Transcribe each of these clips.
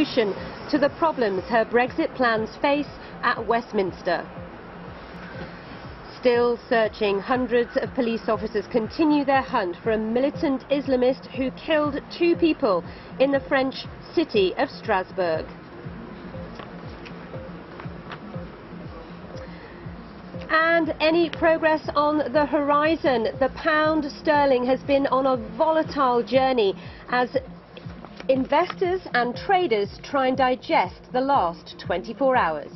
solution to the problems her Brexit plans face at Westminster. Still searching, hundreds of police officers continue their hunt for a militant Islamist who killed 2 people in the French city of Strasbourg. And any progress on the horizon? The pound sterling has been on a volatile journey as investors and traders try and digest the last 24 hours.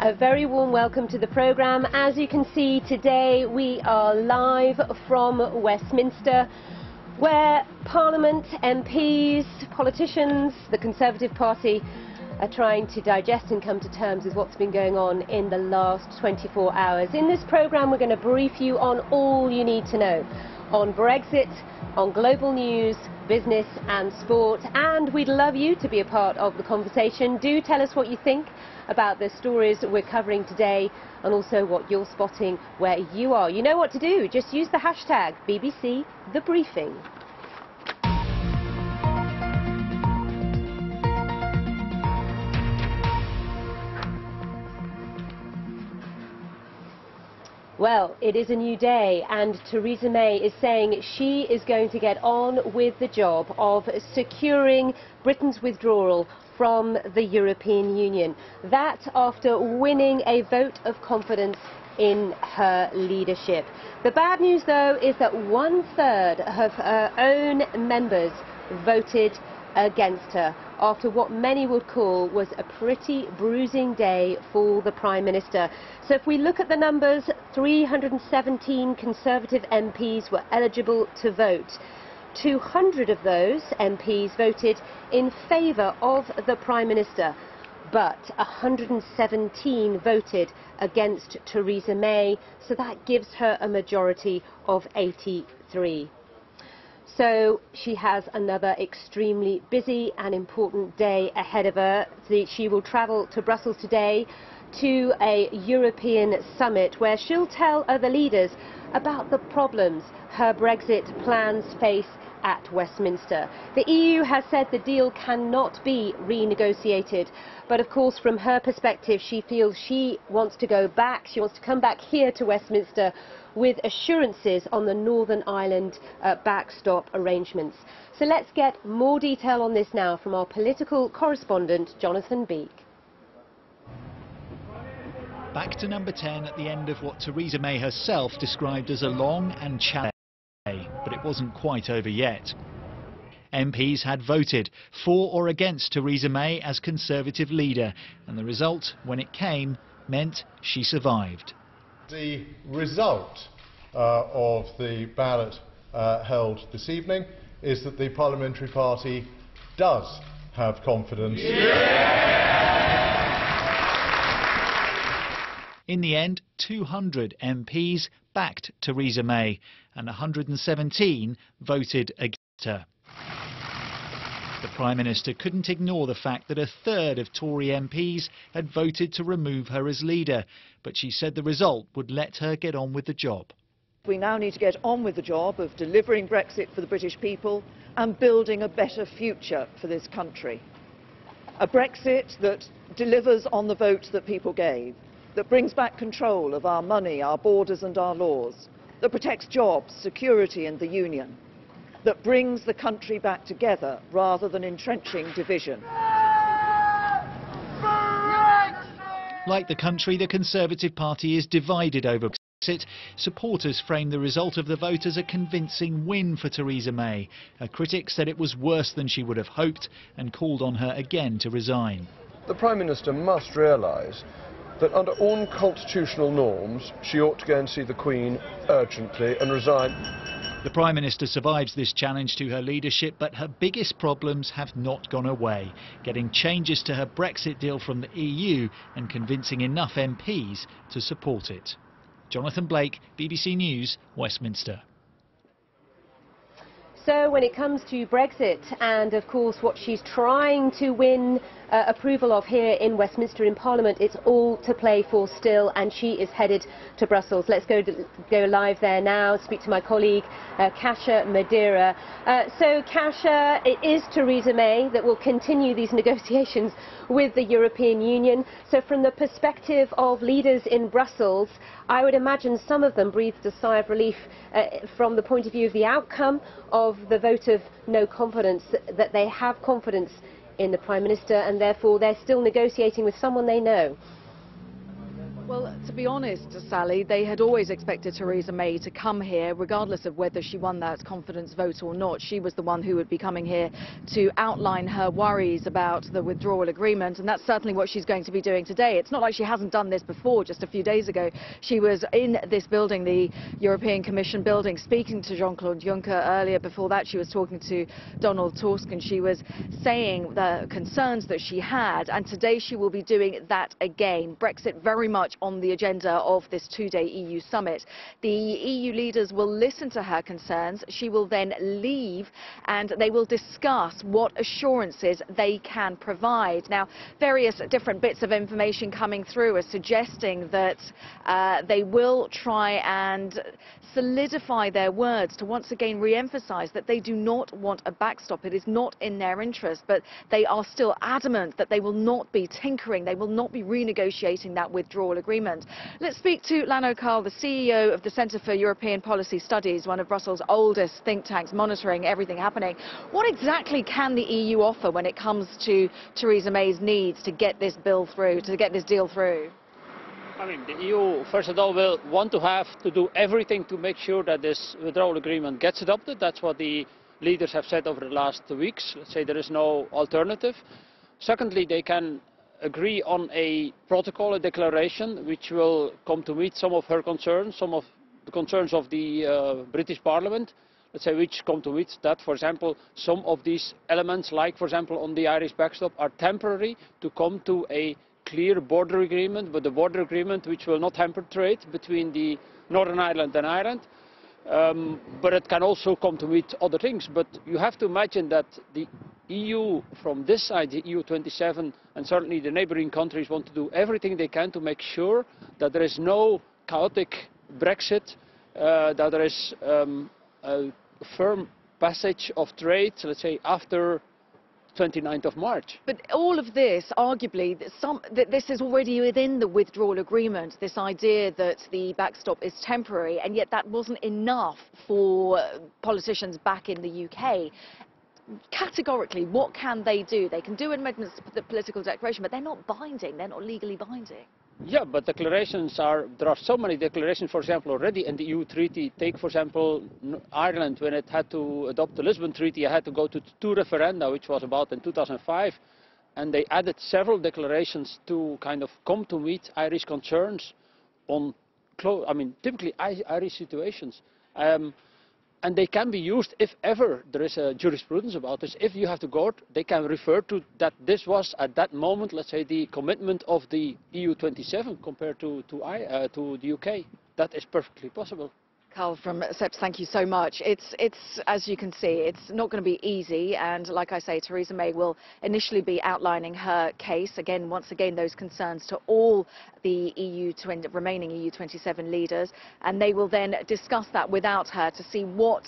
A very warm welcome to the programme. As you can see, today we are live from Westminster, where Parliament, MPs, politicians, the Conservative Party are trying to digest and come to terms with what's been going on in the last 24 hours. In this programme, we're going to brief you on all you need to know on Brexit, on global news, business and sport, and we'd love you to be a part of the conversation. Do tell us what you think about the stories we're covering today and also what you're spotting where you are. You know what to do, just use the hashtag BBC The Briefing. Well, it is a new day and Theresa May is saying she is going to get on with the job of securing Britain's withdrawal from the European Union. That after winning a vote of confidence in her leadership. The bad news, though, is that 1/3 of her own members voted against her after what many would call was a pretty bruising day for the Prime Minister. So if we look at the numbers, 317 Conservative MPs were eligible to vote. 200 of those MPs voted in favour of the Prime Minister, but 117 voted against Theresa May, so that gives her a majority of 83. So she has another extremely busy and important day ahead of her. She will travel to Brussels today to a European summit where she'll tell other leaders about the problems her Brexit plans face at Westminster. The EU has said the deal cannot be renegotiated, but of course from her perspective she feels she wants to go back, she wants to come back here to Westminster with assurances on the Northern Ireland backstop arrangements. So let's get more detail on this now from our political correspondent Jonathan Beek. Back to number 10 at the end of what Theresa May herself described as a long and challenging day, but it wasn't quite over yet. MPs had voted for or against Theresa May as Conservative leader, and the result, when it came, meant she survived. The result of the ballot held this evening is that the Parliamentary Party does have confidence. In the end, 200 MPs backed Theresa May and 117 voted against her. The Prime Minister couldn't ignore the fact that 1/3 of Tory MPs had voted to remove her as leader, but she said the result would let her get on with the job. We now need to get on with the job of delivering Brexit for the British people and building a better future for this country. A Brexit that delivers on the vote that people gave, that brings back control of our money, our borders and our laws, that protects jobs, security and the union, that brings the country back together rather than entrenching division. Like the country, the Conservative Party is divided over Brexit. Supporters framed the result of the vote as a convincing win for Theresa May. Her critics said it was worse than she would have hoped and called on her again to resign. The Prime Minister must realise that under all constitutional norms she ought to go and see the Queen urgently and resign. The Prime Minister survives this challenge to her leadership, but her biggest problems have not gone away. Getting changes to her Brexit deal from the EU and convincing enough MPs to support it. Jonathan Blake, BBC News, Westminster. So when it comes to Brexit and, of course, what she's trying to win approval of here in Westminster in Parliament, it's all to play for still, and she is headed to Brussels. Let's go live there now, speak to my colleague Kasia Madeira. So Kasia, it is Theresa May that will continue these negotiations with the European Union. So from the perspective of leaders in Brussels, I would imagine some of them breathed a sigh of relief from the point of view of the outcome of the vote of no confidence, that they have confidence in the Prime Minister and therefore they're still negotiating with someone they know. Well, to be honest, Sally, they had always expected Theresa May to come here, regardless of whether she won that confidence vote or not. She was the one who would be coming here to outline her worries about the withdrawal agreement, and that's certainly what she's going to be doing today. It's not like she hasn't done this before. Just a few days ago, she was in this building, the European Commission building, speaking to Jean-Claude Juncker. Earlier, before that, she was talking to Donald Tusk, and she was saying the concerns that she had, and today she will be doing that again. Brexit very much on the agenda of this two-day EU summit. The EU leaders will listen to her concerns. She will then leave and they will discuss what assurances they can provide. Now, various different bits of information coming through are suggesting that they will try and solidify their words to once again re-emphasize that they do not want a backstop. It is not in their interest, but they are still adamant that they will not be tinkering, they will not be renegotiating that withdrawal agreement. Let's speak to Lano Karl, the CEO of the Centre for European Policy Studies, one of Brussels' oldest think tanks monitoring everything happening. What exactly can the EU offer when it comes to Theresa May's needs to get this bill through, to get this deal through? I mean, the EU, first of all, will want to have to do everything to make sure that this withdrawal agreement gets adopted. That's what the leaders have said over the last weeks. Let's say there is no alternative. Secondly, they can agree on a protocol, a declaration, which will come to meet some of her concerns, some of the concerns of the British Parliament. Let's say which come to meet that, for example, some of these elements, like, for example, on the Irish backstop, are temporary to come to a clear border agreement, but a border agreement which will not hamper trade between the Northern Ireland and Ireland. But it can also come to meet other things. But you have to imagine that the EU, from this side, the EU 27, and certainly the neighbouring countries, want to do everything they can to make sure that there is no chaotic Brexit, that there is a firm passage of trade, let's say, after 29th of March. But all of this, arguably, this is already within the withdrawal agreement, this idea that the backstop is temporary, and yet that wasn't enough for politicians back in the UK. Categorically, what can they do? They can do amendments to the political declaration, but they're not binding, they're not legally binding. Yeah, but declarations there are so many declarations, for example, already in the EU treaty. Take, for example, Ireland, when it had to adopt the Lisbon Treaty, it had to go to 2 referenda, which was about in 2005, and they added several declarations to kind of come to meet Irish concerns on, typically Irish situations. And they can be used if ever there is a jurisprudence about this. If you have to go, they can refer to that this was at that moment, let's say, the commitment of the EU 27 compared to the UK. That is perfectly possible. Karl from CEPS, thank you so much. It's, as you can see, it's not going to be easy, and like I say, Theresa May will initially be outlining her case. Again, once again, those concerns to all the remaining EU 27 leaders, and they will then discuss that without her to see what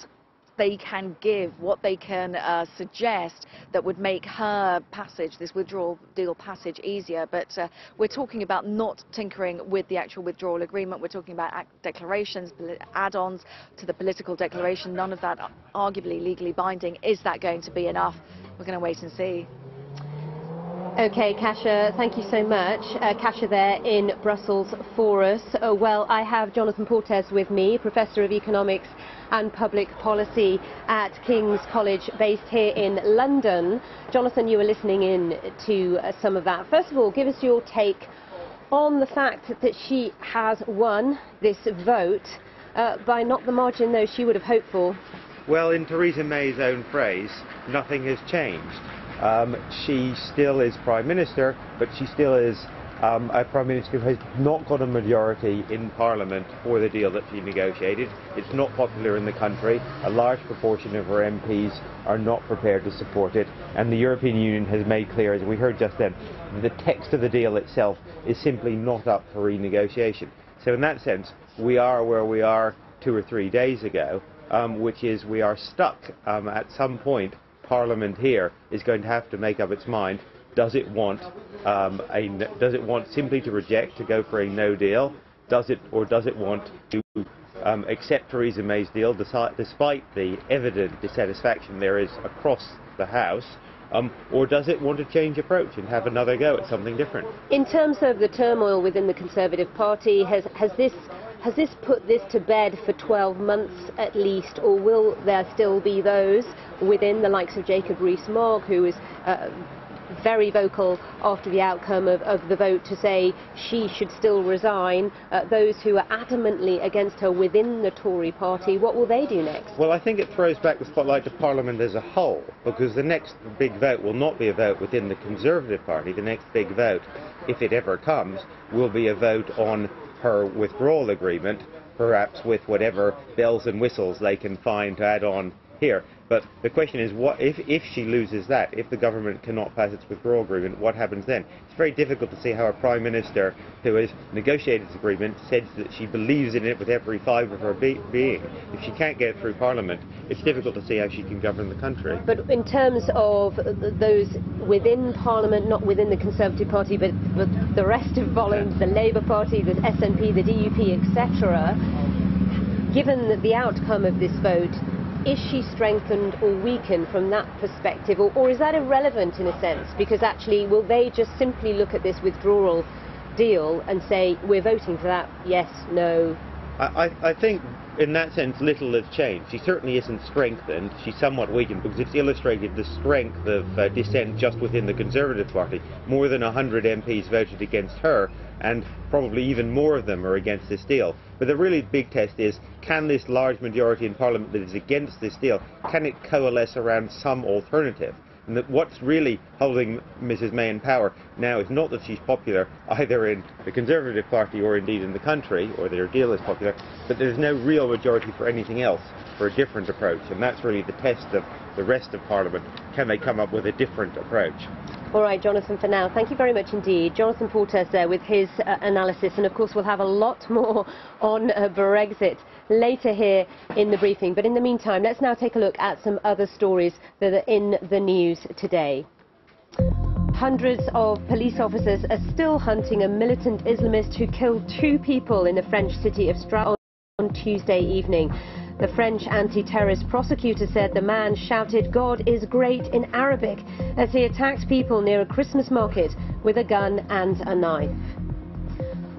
they can give, what they can suggest that would make her passage, this withdrawal deal passage, easier. But we're talking about not tinkering with the actual withdrawal agreement. We're talking about declarations, add-ons to the political declaration. None of that arguably legally binding. Is that going to be enough? We're going to wait and see. OK, Kasia, thank you so much. Kasia there in Brussels for us. Well, I have Jonathan Portes with me, Professor of Economics and Public Policy at King's College, based here in London. Jonathan, you were listening in to some of that. First of all, give us your take on the fact that she has won this vote by not the margin, though, she would have hoped for. Well, in Theresa May's own phrase, nothing has changed. She still is Prime Minister, but she still is a Prime Minister who has not got a majority in Parliament for the deal that she negotiated. It's not popular in the country. A large proportion of her MPs are not prepared to support it, and the European Union has made clear, as we heard just then, that the text of the deal itself is simply not up for renegotiation. So in that sense, we are where we are 2 or 3 days ago, which is we are stuck. At some point, Parliament here is going to have to make up its mind. Does it want simply to reject, to go for a no deal? Does it want to accept Theresa May's deal despite the evident dissatisfaction there is across the House? Or does it want to change approach and have another go at something different? In terms of the turmoil within the Conservative Party, has this put this to bed for 12 months at least, or will there still be those within the likes of Jacob Rees-Mogg, who is very vocal after the outcome of the vote to say she should still resign, those who are adamantly against her within the Tory party? What will they do next? Well, I think it throws back the spotlight to Parliament as a whole, because the next big vote will not be a vote within the Conservative Party. The next big vote, if it ever comes, will be a vote on her withdrawal agreement, perhaps with whatever bells and whistles they can find to add on here. But the question is, what if she loses that, if the government cannot pass its withdrawal agreement, what happens then? It's very difficult to see how a Prime Minister who has negotiated this agreement says that she believes in it with every fibre of her being. If she can't get it through Parliament, it's difficult to see how she can govern the country. But in terms of those within Parliament, not within the Conservative Party, but the rest of Volland, the Labour Party, the SNP, the DUP, etc., given the outcome of this vote, is she strengthened or weakened from that perspective, or is that irrelevant in a sense? Because actually, will they just simply look at this withdrawal deal and say, we're voting for that, yes, no? I think in that sense little has changed. She certainly isn't strengthened, she's somewhat weakened, because it's illustrated the strength of dissent just within the Conservative Party. More than 100 MPs voted against her, and probably even more of them are against this deal. But the really big test is, can this large majority in Parliament that is against this deal, can it coalesce around some alternative? And that what's really holding Mrs May in power now is not that she's popular either in the Conservative Party or indeed in the country, or that her deal is popular, but there's no real majority for anything else, for a different approach. And that's really the test of the rest of Parliament. Can they come up with a different approach? All right, Jonathan, for now, thank you very much indeed. Jonathan Portes there with his analysis, and of course we'll have a lot more on Brexit later here in the briefing. But in the meantime, let's now take a look at some other stories that are in the news today. Hundreds of police officers are still hunting a militant Islamist who killed 2 people in the French city of Strasbourg on Tuesday evening. The French anti-terrorist prosecutor said the man shouted "God is great" in Arabic as he attacked people near a Christmas market with a gun and a knife.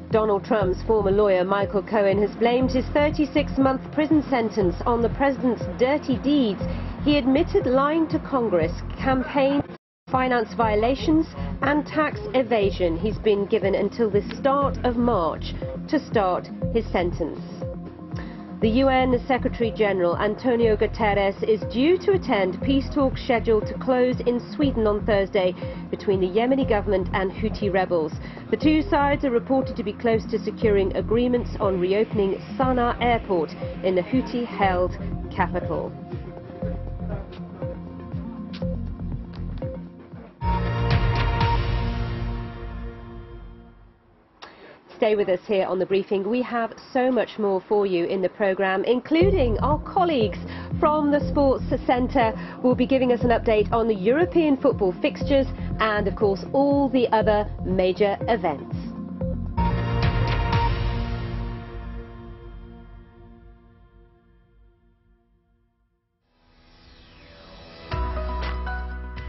Donald Trump's former lawyer Michael Cohen has blamed his 36-month prison sentence on the president's dirty deeds. He admitted lying to Congress, campaign finance violations and tax evasion. He's been given until the start of March to start his sentence. The UN Secretary-General Antonio Guterres is due to attend peace talks scheduled to close in Sweden on Thursday between the Yemeni government and Houthi rebels. The two sides are reported to be close to securing agreements on reopening Sana'a airport in the Houthi-held capital. Stay with us here on The Briefing. We have so much more for you in the programme, including our colleagues from the Sports Centre who will be giving us an update on the European football fixtures and, of course, all the other major events.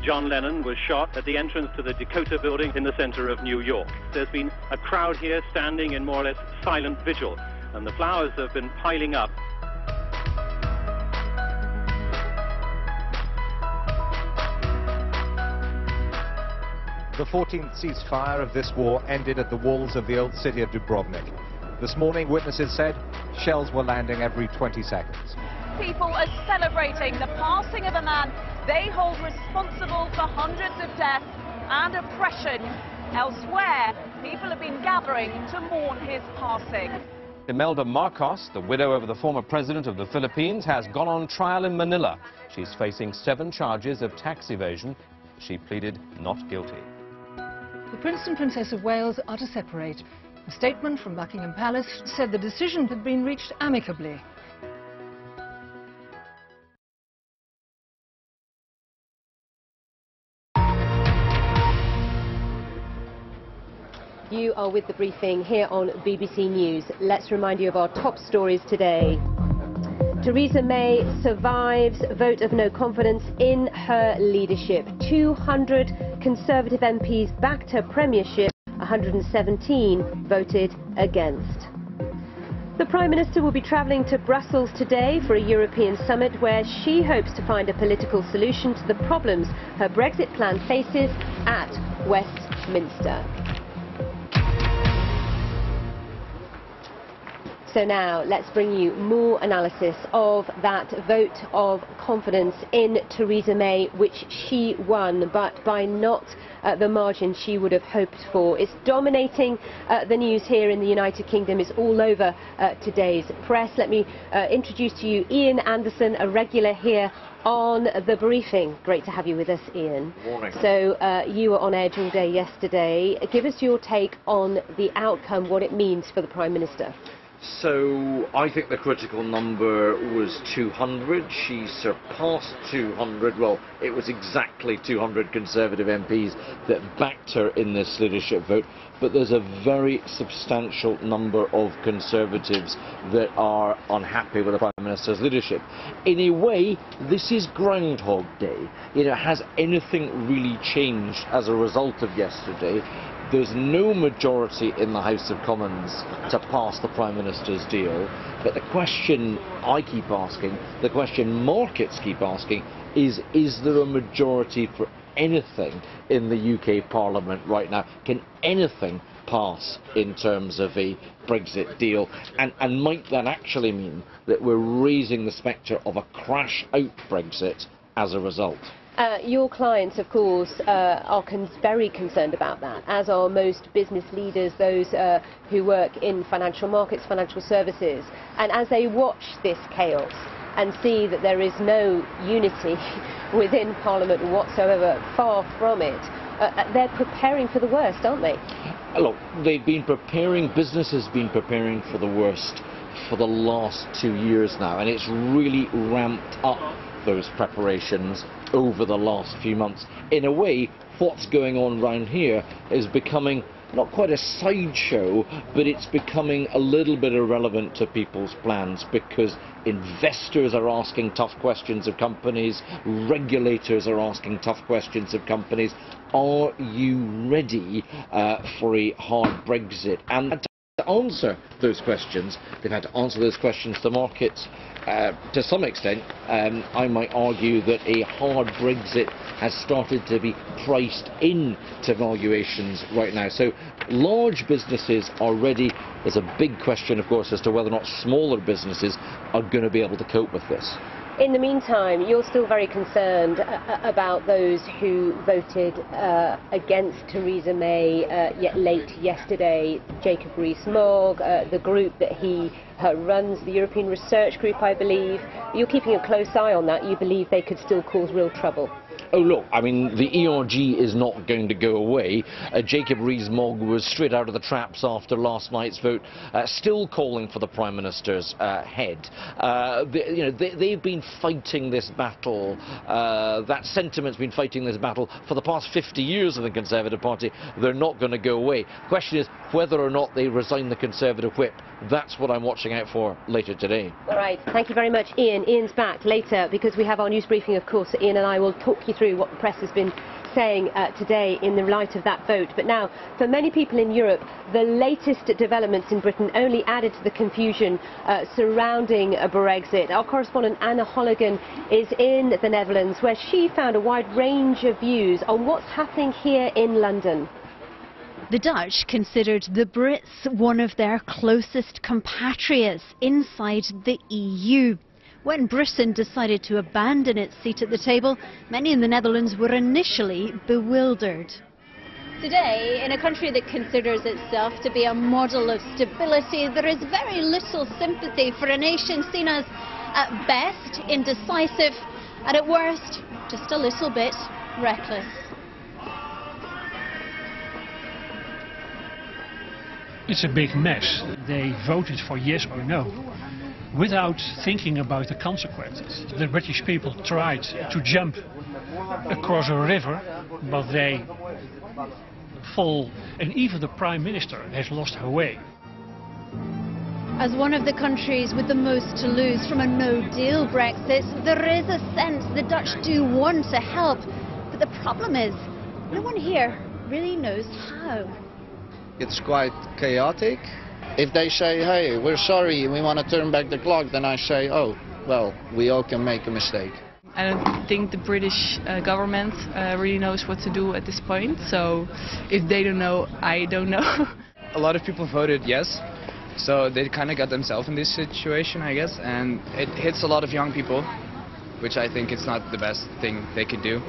John Lennon was shot at the entrance to the Dakota building in the center of New York. There's been a crowd here standing in more or less silent vigil, and the flowers have been piling up. The 14th ceasefire of this war ended at the walls of the old city of Dubrovnik. This morning, witnesses said shells were landing every 20 seconds. People are celebrating the passing of a man they hold responsible for hundreds of deaths and oppression Elsewhere, people have been gathering to mourn his passing. Imelda Marcos, the widow of the former president of the Philippines, has gone on trial in Manila. She's facing 7 charges of tax evasion. She pleaded not guilty. The Prince and Princess of Wales are to separate. A statement from Buckingham Palace said the decision had been reached amicably. You are with the briefing here on BBC News. Let's remind you of our top stories today. Theresa May survives vote of no confidence in her leadership. 200 Conservative MPs backed her premiership, 117 voted against. The Prime Minister will be travelling to Brussels today for a European summit where she hopes to find a political solution to the problems her Brexit plan faces at Westminster. So now let's bring you more analysis of that vote of confidence in Theresa May, which she won, but by not the margin she would have hoped for. It's dominating the news here in the United Kingdom. It's all over today's press. Let me introduce to you Ian Anderson, a regular here on the briefing. Great to have you with us, Ian. Morning. So you were on edge all day yesterday. Give us your take on the outcome, what it means for the Prime Minister. So I think the critical number was 200. She surpassed 200. Well, it was exactly 200 Conservative MPs that backed her in this leadership vote. But there's a very substantial number of Conservatives that are unhappy with the Prime Minister's leadership. In a way, this is Groundhog Day. You know, has anything really changed as a result of yesterday? There's no majority in the House of Commons to pass the Prime Minister's deal. But the question I keep asking, the question markets keep asking, is there a majority for anything in the UK Parliament right now? Can anything pass in terms of a Brexit deal? And might that actually mean that we're raising the spectre of a crash-out Brexit as a result? Your clients, of course, are very concerned about that, as are most business leaders, those who work in financial markets, financial services. And as they watch this chaos and see that there is no unity within Parliament whatsoever, far from it, they're preparing for the worst, aren't they? Look, they've been preparing, business has been preparing for the worst for the last 2 years now, and it's really ramped up those preparations over the last few months. In a way, what's going on round here is becoming not quite a sideshow, but it's becoming a little bit irrelevant to people's plans, because investors are asking tough questions of companies, regulators are asking tough questions of companies. Are you ready for a hard Brexit? And to answer those questions, they've had to answer those questions to markets. To some extent, I might argue that a hard Brexit has started to be priced into valuations right now. So large businesses are ready. There's a big question, of course, as to whether or not smaller businesses are going to be able to cope with this. In the meantime, you're still very concerned about those who voted against Theresa May late yesterday. Jacob Rees-Mogg, the group that he runs, the European Research Group, I believe. You're keeping a close eye on that. You believe they could still cause real trouble. Oh, look, I mean, the ERG is not going to go away. Jacob Rees-Mogg was straight out of the traps after last night's vote, still calling for the Prime Minister's head. They've been fighting this battle, that sentiment's been fighting this battle for the past 50 years in the Conservative Party. They're not going to go away. The question is whether or not they resign the Conservative whip. That's what I'm watching out for later today. All right, thank you very much, Ian. Ian's back later because we have our news briefing, of course. Ian and I will talk you through what the press has been saying today in the light of that vote. But now, for many people in Europe, the latest developments in Britain only added to the confusion surrounding Brexit. Our correspondent Anna Holligan is in the Netherlands, where she found a wide range of views on what's happening here in London. The Dutch considered the Brits one of their closest compatriots inside the EU. When Britain decided to abandon its seat at the table, many in the Netherlands were initially bewildered. Today, in a country that considers itself to be a model of stability, there is very little sympathy for a nation seen as, at best, indecisive, and at worst, just a little bit reckless. It's a big mess. They voted for yes or no without thinking about the consequences. The British people tried to jump across a river, but they fall, and even the Prime Minister has lost her way. As one of the countries with the most to lose from a no-deal Brexit, there is a sense the Dutch do want to help, but the problem is, no one here really knows how. It's quite chaotic. If they say, hey, we're sorry, we want to turn back the clock, then I say, oh, well, we all can make a mistake. I don't think the British government really knows what to do at this point, so if they don't know, I don't know. A lot of people voted yes, so they kind of got themselves in this situation, I guess, and it hits a lot of young people, which I think is not the best thing they could do.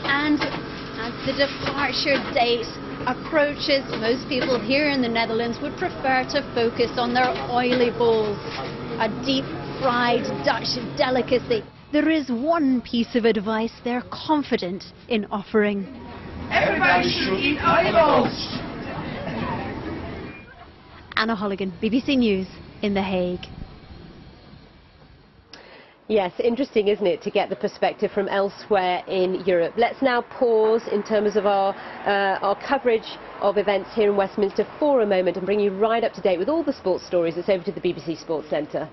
And as the departure date approaches, most people here in the Netherlands would prefer to focus on their oily bowls, a deep-fried Dutch delicacy. There is one piece of advice they're confident in offering. Everybody should eat oily bowls. Anna Holligan, BBC News in The Hague. Yes, interesting, isn't it, to get the perspective from elsewhere in Europe. Let's now pause in terms of our coverage of events here in Westminster for a moment and bring you right up to date with all the sports stories. It's over to the BBC Sports Centre.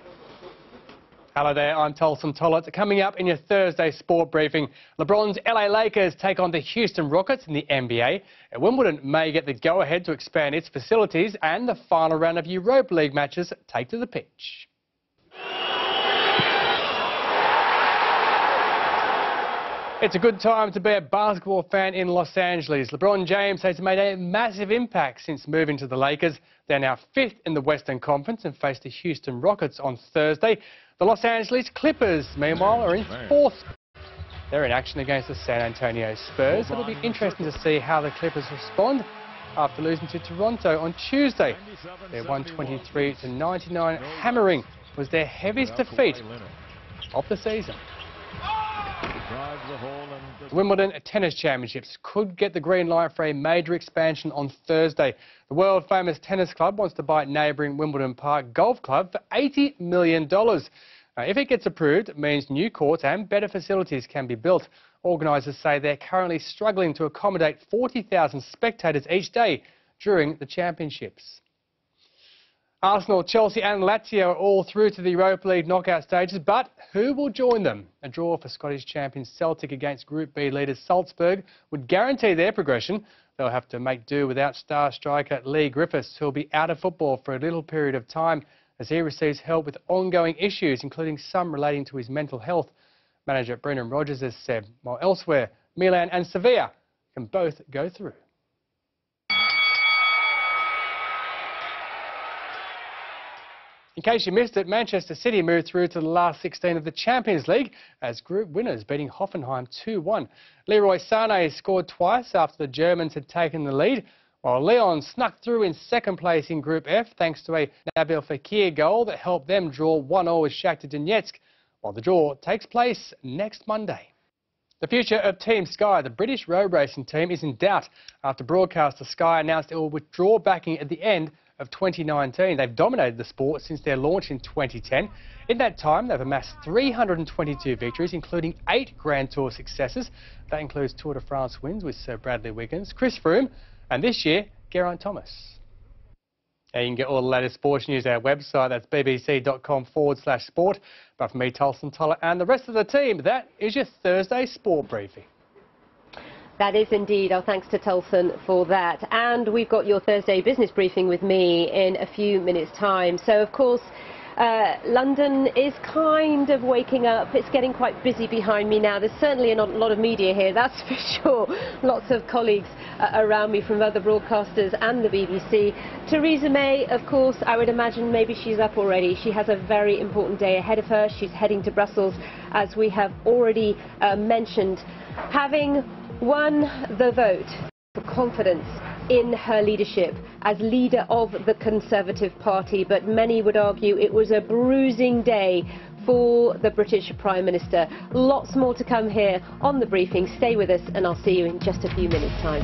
Hello there, I'm Tolson Tollett. Coming up in your Thursday sport briefing, LeBron's LA Lakers take on the Houston Rockets in the NBA. And Wimbledon may get the go-ahead to expand its facilities, and the final round of Europa League matches take to the pitch. It's a good time to be a basketball fan in Los Angeles. LeBron James has made a massive impact since moving to the Lakers. They're now 5th in the Western Conference and face the Houston Rockets on Thursday. The Los Angeles Clippers, meanwhile, are in 4th. They're in action against the San Antonio Spurs. It'll be interesting to see how the Clippers respond after losing to Toronto on Tuesday. Their 123-99 hammering was their heaviest defeat of the season. The Wimbledon Tennis Championships could get the green light for a major expansion on Thursday. The world-famous tennis club wants to buy neighbouring Wimbledon Park Golf Club for $80 million. Now, if it gets approved, it means new courts and better facilities can be built. Organisers say they're currently struggling to accommodate 40,000 spectators each day during the championships. Arsenal, Chelsea and Lazio are all through to the Europa League knockout stages, but who will join them? A draw for Scottish champions Celtic against Group B leaders Salzburg would guarantee their progression. They'll have to make do without star striker Leigh Griffiths, who'll be out of football for a little period of time as he receives help with ongoing issues, including some relating to his mental health. Manager Brendan Rodgers has said, while elsewhere, Milan and Sevilla can both go through. In case you missed it, Manchester City moved through to the last 16 of the Champions League as group winners, beating Hoffenheim 2-1. Leroy Sané scored twice after the Germans had taken the lead, while Lyon snuck through in second place in Group F thanks to a Nabil Fekir goal that helped them draw 1-1 with Shakhtar Donetsk, while the draw takes place next Monday. The future of Team Sky, the British road racing team, is in doubt after broadcaster Sky announced it will withdraw backing at the end of 2019. They've dominated the sport since their launch in 2010. In that time, they've amassed 322 victories, including 8 Grand Tour successes. That includes Tour de France wins with Sir Bradley Wiggins, Chris Froome, and this year, Geraint Thomas. Now you can get all the latest sports news at our website. That's bbc.com/sport. But for me, Tolson Tollett, and the rest of the team, that is your Thursday sport briefing. That is indeed. Our thanks to Tolson for that. And we've got your Thursday business briefing with me in a few minutes' time. So, of course, London is kind of waking up. It's getting quite busy behind me now. There's certainly not a lot of media here, that's for sure. Lots of colleagues around me from other broadcasters and the BBC. Theresa May, of course, I would imagine maybe she's up already. She has a very important day ahead of her. She's heading to Brussels, as we have already mentioned. Having won the vote for confidence in her leadership as leader of the Conservative Party, but many would argue it was a bruising day for the British Prime Minister. Lots more to come here on The Briefing. Stay with us and I'll see you in just a few minutes' time.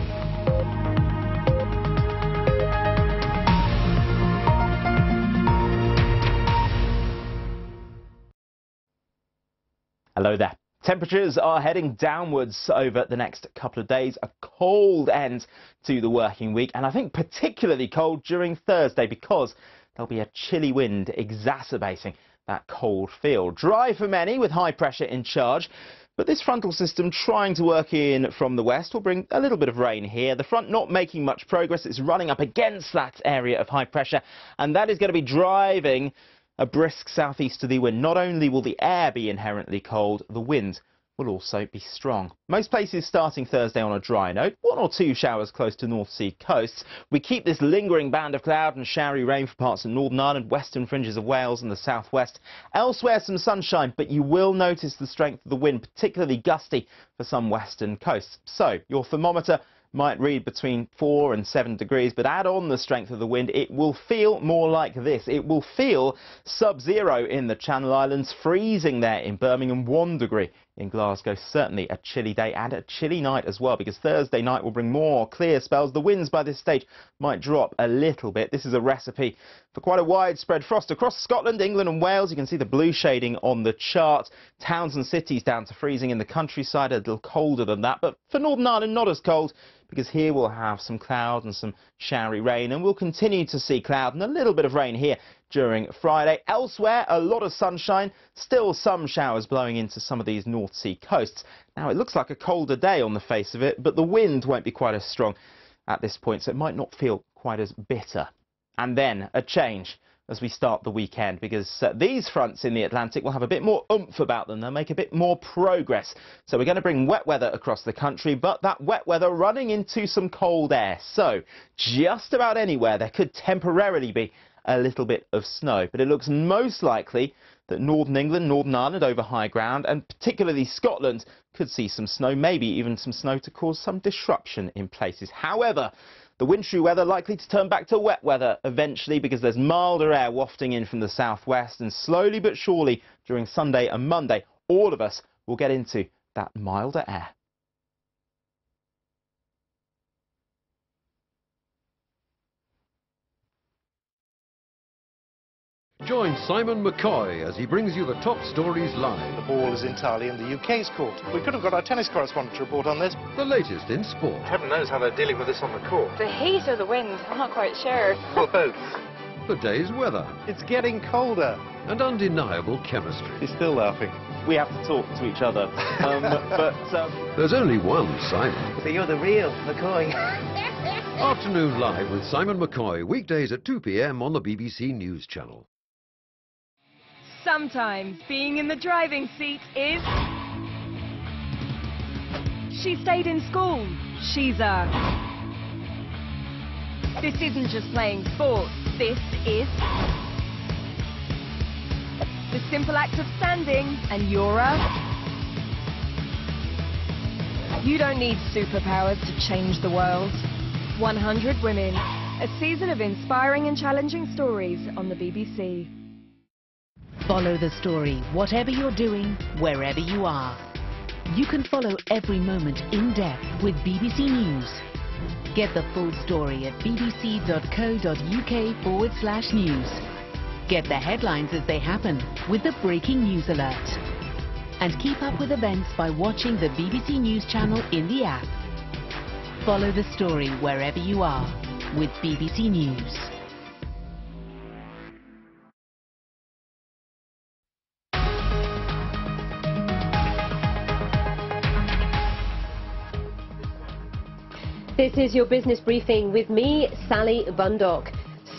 Hello there. Temperatures are heading downwards over the next couple of days. A cold end to the working week, and I think particularly cold during Thursday because there'll be a chilly wind exacerbating that cold feel. Dry for many with high pressure in charge, but this frontal system trying to work in from the west will bring a little bit of rain here. The front not making much progress. It's running up against that area of high pressure, and that is going to be driving a brisk southeasterly wind. Not only will the air be inherently cold, the wind will also be strong. Most places starting Thursday on a dry note. 1 or 2 showers close to North Sea coasts. We keep this lingering band of cloud and showery rain for parts of Northern Ireland, western fringes of Wales and the southwest. Elsewhere some sunshine, but you will notice the strength of the wind, particularly gusty for some western coasts. So your thermometer might read between 4 and 7 degrees, but add on the strength of the wind, it will feel more like this. It will feel sub-zero in the Channel Islands, freezing there in Birmingham, 1 degree in Glasgow. Certainly a chilly day and a chilly night as well, because Thursday night will bring more clear spells. The winds by this stage might drop a little bit. This is a recipe for quite a widespread frost across Scotland, England and Wales. You can see the blue shading on the chart. Towns and cities down to freezing in the countryside, a little colder than that, but for Northern Ireland not as cold, because here we'll have some cloud and some showery rain, and we'll continue to see cloud and a little bit of rain here during Friday. Elsewhere, a lot of sunshine, still some showers blowing into some of these North Sea coasts. Now, it looks like a colder day on the face of it, but the wind won't be quite as strong at this point, so it might not feel quite as bitter. And then a change as we start the weekend, because these fronts in the Atlantic will have a bit more oomph about them. They'll make a bit more progress. So we're going to bring wet weather across the country, but that wet weather running into some cold air. So just about anywhere there could temporarily be a little bit of snow, but it looks most likely that Northern England, Northern Ireland over high ground, and particularly Scotland could see some snow, maybe even some snow to cause some disruption in places. However, the wintry weather likely to turn back to wet weather eventually, because there's milder air wafting in from the southwest, and slowly but surely during Sunday and Monday, all of us will get into that milder air. Join Simon McCoy as he brings you the top stories live. The ball is entirely in the UK's court. We could have got our tennis correspondent to report on this. The latest in sport. Heaven knows how they're dealing with this on the court. The heat or the wind? I'm not quite sure. Well, both. The day's weather. It's getting colder. And undeniable chemistry. He's still laughing. We have to talk to each other. There's only one Simon. So you're the real McCoy. Afternoon Live with Simon McCoy, weekdays at 2 p.m. on the BBC News Channel. Sometimes being in the driving seat is... She stayed in school. She's a... This isn't just playing sports. This is... the simple act of standing, and you're a... You don't need superpowers to change the world. 100 Women. A season of inspiring and challenging stories on the BBC. Follow the story, whatever you're doing, wherever you are. You can follow every moment in depth with BBC News. Get the full story at bbc.co.uk/news. Get the headlines as they happen with the breaking news alert. And keep up with events by watching the BBC News channel in the app. Follow the story wherever you are with BBC News. This is your business briefing with me, Sally Bundock.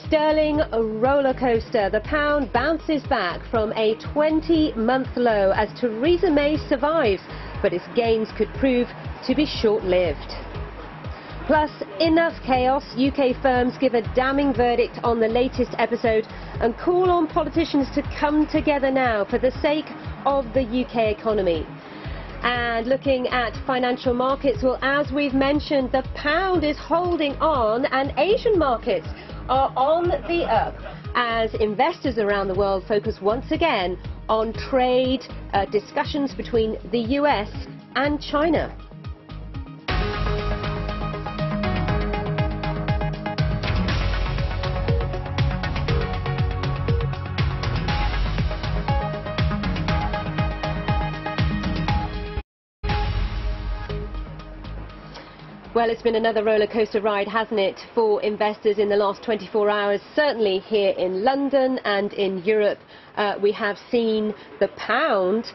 Sterling roller coaster. The pound bounces back from a 20-month low as Theresa May survives, but its gains could prove to be short-lived. Plus, enough chaos. UK firms give a damning verdict on the latest episode and call on politicians to come together now for the sake of the UK economy. And looking at financial markets, well, as we've mentioned, the pound is holding on and Asian markets are on the up as investors around the world focus once again on trade discussions between the US and China. Well, it's been another roller coaster ride, hasn't it, for investors in the last 24 hours, certainly here in London and in Europe. We have seen the pound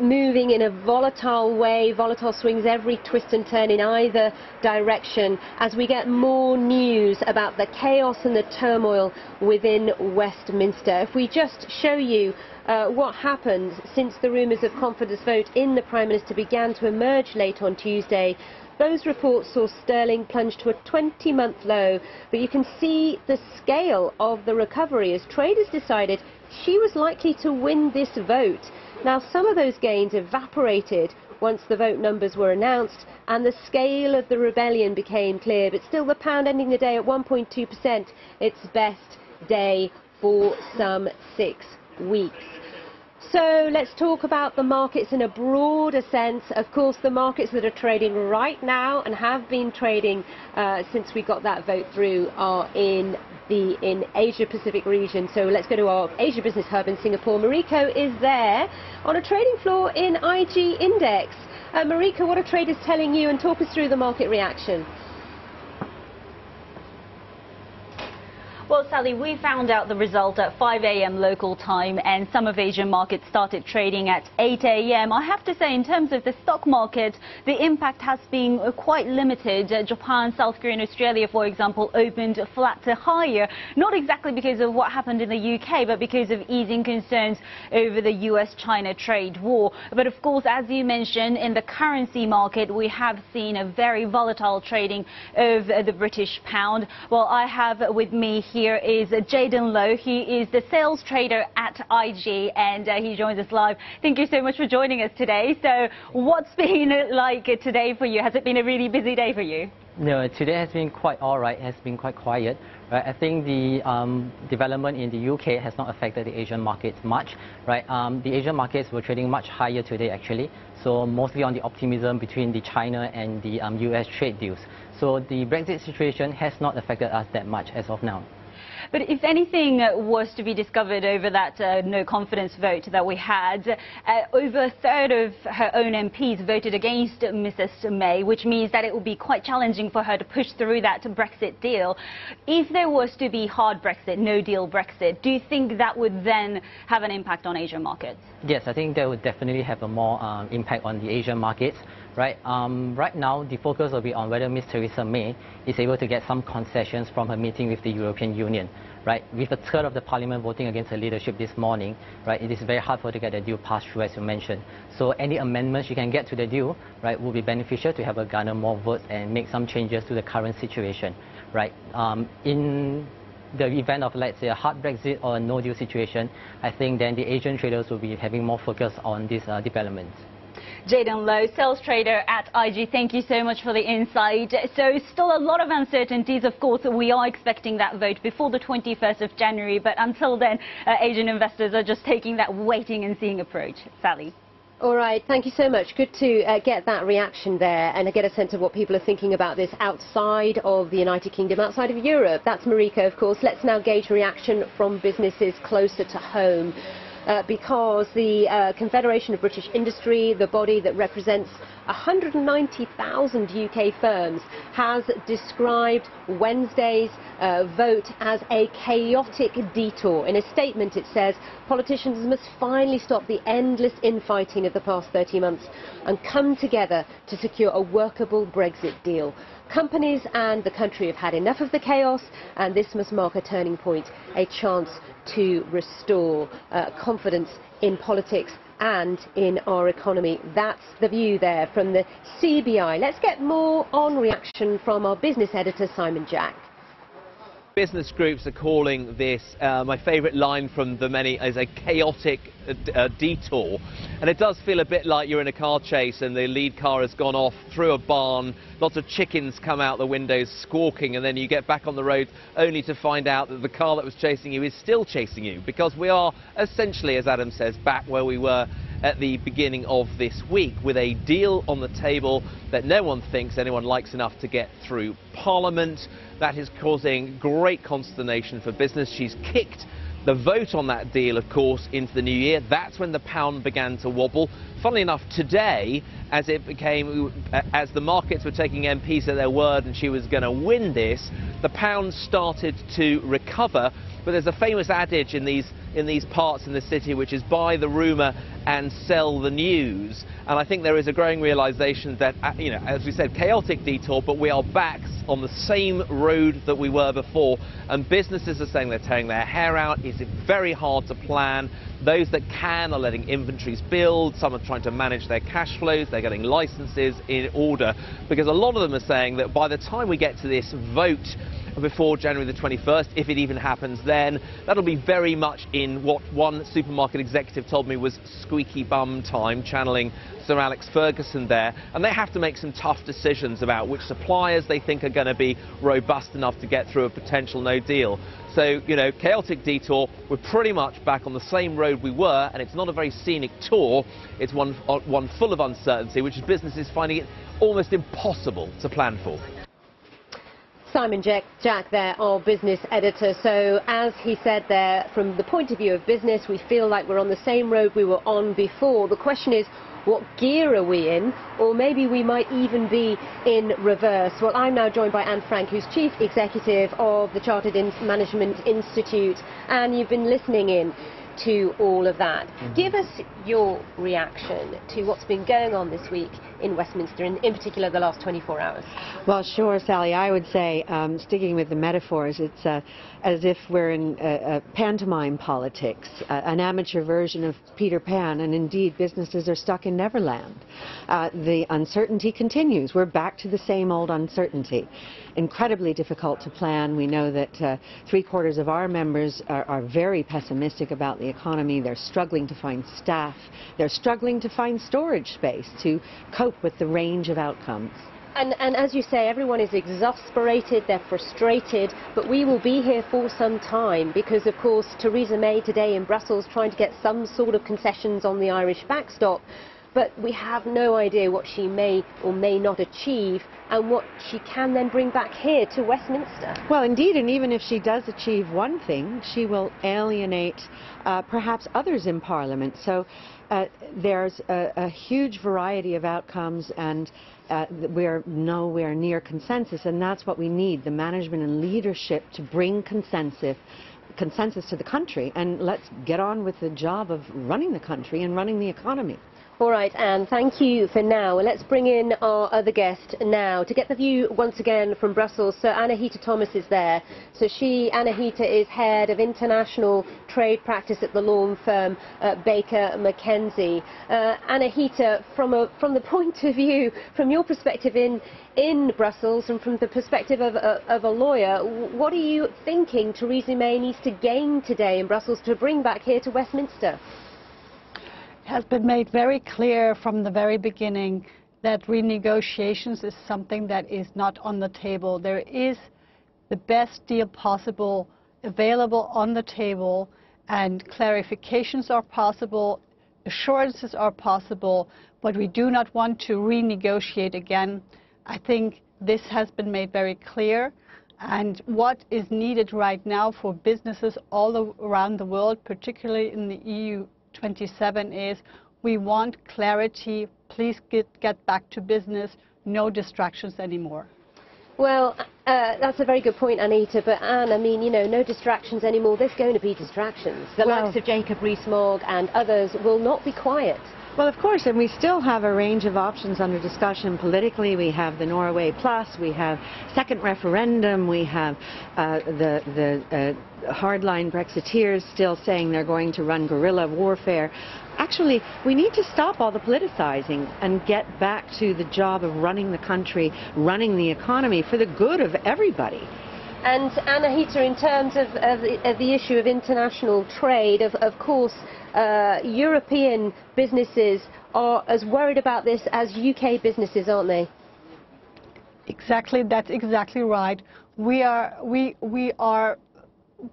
moving in a volatile way, volatile swings every twist and turn in either direction as we get more news about the chaos and the turmoil within Westminster. If we just show you what happened since the rumours of confidence vote in the Prime Minister began to emerge late on Tuesday. Those reports saw sterling plunge to a 20-month low, but you can see the scale of the recovery as traders decided she was likely to win this vote. Now, some of those gains evaporated once the vote numbers were announced and the scale of the rebellion became clear, but still the pound ending the day at 1.2%, its best day for some 6 weeks. So let's talk about the markets in a broader sense. Of course, the markets that are trading right now and have been trading since we got that vote through are in Asia Pacific region. So let's go to our Asia Business Hub in Singapore. Mariko is there on a trading floor in IG Index. Mariko, what are traders telling you, and talk us through the market reaction? Well, Sally, we found out the result at 5 a.m. local time, and some of Asian markets started trading at 8 a.m. I have to say, in terms of the stock market, the impact has been quite limited. Japan, South Korea and Australia, for example, opened flat to higher, not exactly because of what happened in the UK, but because of easing concerns over the US-China trade war. But of course, as you mentioned, in the currency market, we have seen a very volatile trading of the British pound. Well, I have with me here is Jayden Lowe. He is the sales trader at IG, and he joins us live. Thank you so much for joining us today. So what's been like today for you? Has it been a really busy day for you? No, today has been quite all right. It has been quite quiet. Right? I think the development in the UK has not affected the Asian markets much. Right? The Asian markets were trading much higher today, actually. So mostly on the optimism between the China and the US trade deals. So the Brexit situation has not affected us that much as of now. But if anything was to be discovered over that no confidence vote that we had, over a third of her own MPs voted against Mrs May, which means that it will be quite challenging for her to push through that Brexit deal. If there was to be hard Brexit, no deal Brexit, do you think that would then have an impact on Asian markets? Yes, I think that would definitely have a more impact on the Asian markets. Right, right now, the focus will be on whether Ms Theresa May is able to get some concessions from her meeting with the European Union. Right, with a third of the Parliament voting against her leadership this morning, right, it is very hard for her to get the deal passed through, as you mentioned. So any amendments she can get to the deal, right, will be beneficial to have her garner more votes and make some changes to the current situation. Right, in the event of, let's say, a hard Brexit or a no deal situation, I think then the Asian traders will be having more focus on these developments. Jayden Lowe, sales trader at IG, thank you so much for the insight. So still a lot of uncertainties. Of course, we are expecting that vote before the 21st of January, but until then, Asian investors are just taking that waiting and seeing approach. Sally. All right, thank you so much. Good to get that reaction there and get a sense of what people are thinking about this outside of the United Kingdom, outside of Europe. That's Mariko, of course. Let's now gauge reaction from businesses closer to home. Because the Confederation of British Industry, the body that represents 190,000 UK firms, has described Wednesday's vote as a chaotic detour. In a statement it says politicians must finally stop the endless infighting of the past 30 months and come together to secure a workable Brexit deal. Companies and the country have had enough of the chaos, and this must mark a turning point, a chance to restore confidence in politics and in our economy. That's the view there from the CBI. Let's get more on reaction from our business editor, Simon Jack. business groups are calling this, my favourite line from the many, is a chaotic detour. And it does feel a bit like you're in a car chase and the lead car has gone off through a barn, lots of chickens come out the windows squawking, and then you get back on the road only to find out that the car that was chasing you is still chasing you, because we are essentially, as Adam says, back where we were at the beginning of this week, with a deal on the table that no one thinks anyone likes enough to get through Parliament. That is causing great consternation for business. She's kicked the vote on that deal, of course, into the new year. That's when the pound began to wobble. Funnily enough, today, as the markets were taking MPs at their word and she was going to win this, the pound started to recover. But there's a famous adage in these parts in the city, which is buy the rumour and sell the news. And I think there is a growing realisation that, you know, as we said, chaotic detour, but we are back on the same road that we were before. And businesses are saying they're tearing their hair out. It's very hard to plan. Those that can are letting inventories build. Some are trying to manage their cash flows. They're getting licences in order, because a lot of them are saying that by the time we get to this vote before January the 21st, if it even happens then, that'll be very much in what one supermarket executive told me was squeaky bum time, channeling Sir Alex Ferguson there, and they have to make some tough decisions about which suppliers they think are going to be robust enough to get through a potential no deal. So, you know, chaotic detour, we're pretty much back on the same road we were, and it's not a very scenic tour, it's one full of uncertainty, which is businesses finding it almost impossible to plan for. Simon Jack there, our business editor. So as he said there, from the point of view of business, we feel like we're on the same road we were on before. The question is, what gear are we in? Or maybe we might even be in reverse. Well, I'm now joined by Anne Frank, who's Chief Executive of the Chartered Management Institute, and you've been listening in to all of that. Give us your reaction to what's been going on this week in Westminster, in particular the last 24 hours. Well, sure, Sally. I would say, sticking with the metaphors, it's as if we're in pantomime politics, an amateur version of Peter Pan, and indeed businesses are stuck in Neverland. The uncertainty continues. We're back to the same old uncertainty. Incredibly difficult to plan. We know that 3/4 of our members are very pessimistic about the economy. They're struggling to find staff. They're struggling to find storage space to cope with the range of outcomes. And as you say, everyone is exasperated, they're frustrated, but we will be here for some time because, of course, Theresa May today in Brussels trying to get some sort of concessions on the Irish backstop, but we have no idea what she may or may not achieve and what she can then bring back here to Westminster. Well, indeed, and even if she does achieve one thing, she will alienate perhaps others in Parliament. So there's a huge variety of outcomes, and we're nowhere near consensus, and that's what we need, the management and leadership to bring consensus to the country, and let's get on with the job of running the country and running the economy. All right, Anne, thank you for now. Let's bring in our other guest now to get the view once again from Brussels. So Anahita Thomas is there. So Anahita is head of international trade practice at the law firm Baker McKenzie. Anahita, from the point of view, from your perspective in Brussels and from the perspective of a lawyer, what are you thinking Theresa May needs to gain today in Brussels to bring back here to Westminster? Has been made very clear from the very beginning that renegotiations is something that is not on the table. There is the best deal possible available on the table, and clarifications are possible, assurances are possible, but we do not want to renegotiate again. I think this has been made very clear, and what is needed right now for businesses all around the world, particularly in the EU 27, is we want clarity. Please get back to business. No distractions anymore. Well, that's a very good point, Anita. But Anne, I mean, you know, no distractions anymore. There's going to be distractions. The likes of Jacob Rees-Mogg and others will not be quiet. Well, of course, and we still have a range of options under discussion politically. We have the Norway Plus, we have second referendum, we have the hardline Brexiteers still saying they're going to run guerrilla warfare. Actually, we need to stop all the politicizing and get back to the job of running the country, running the economy for the good of everybody. And Anahita, in terms of the issue of international trade, of course, European businesses are as worried about this as UK businesses, aren't they? Exactly, that's exactly right. We are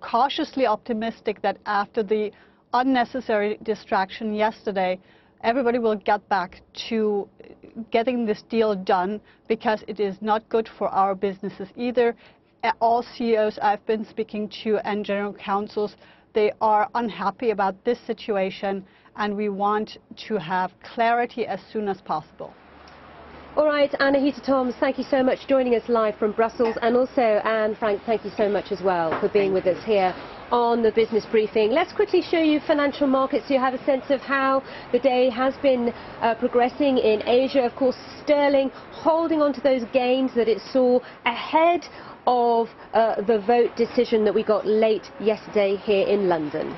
cautiously optimistic that after the unnecessary distraction yesterday, everybody will get back to getting this deal done, because it is not good for our businesses either. All CEOs I've been speaking to and general counsels, they are unhappy about this situation, and we want to have clarity as soon as possible. All right, Anahita Toms, thank you so much joining us live from Brussels, and also Anne Frank, thank you so much as well for being with us here on the Business Briefing. Let's quickly show you financial markets so you have a sense of how the day has been progressing in Asia. Of course, sterling holding on to those gains that it saw ahead of the vote decision that we got late yesterday here in London.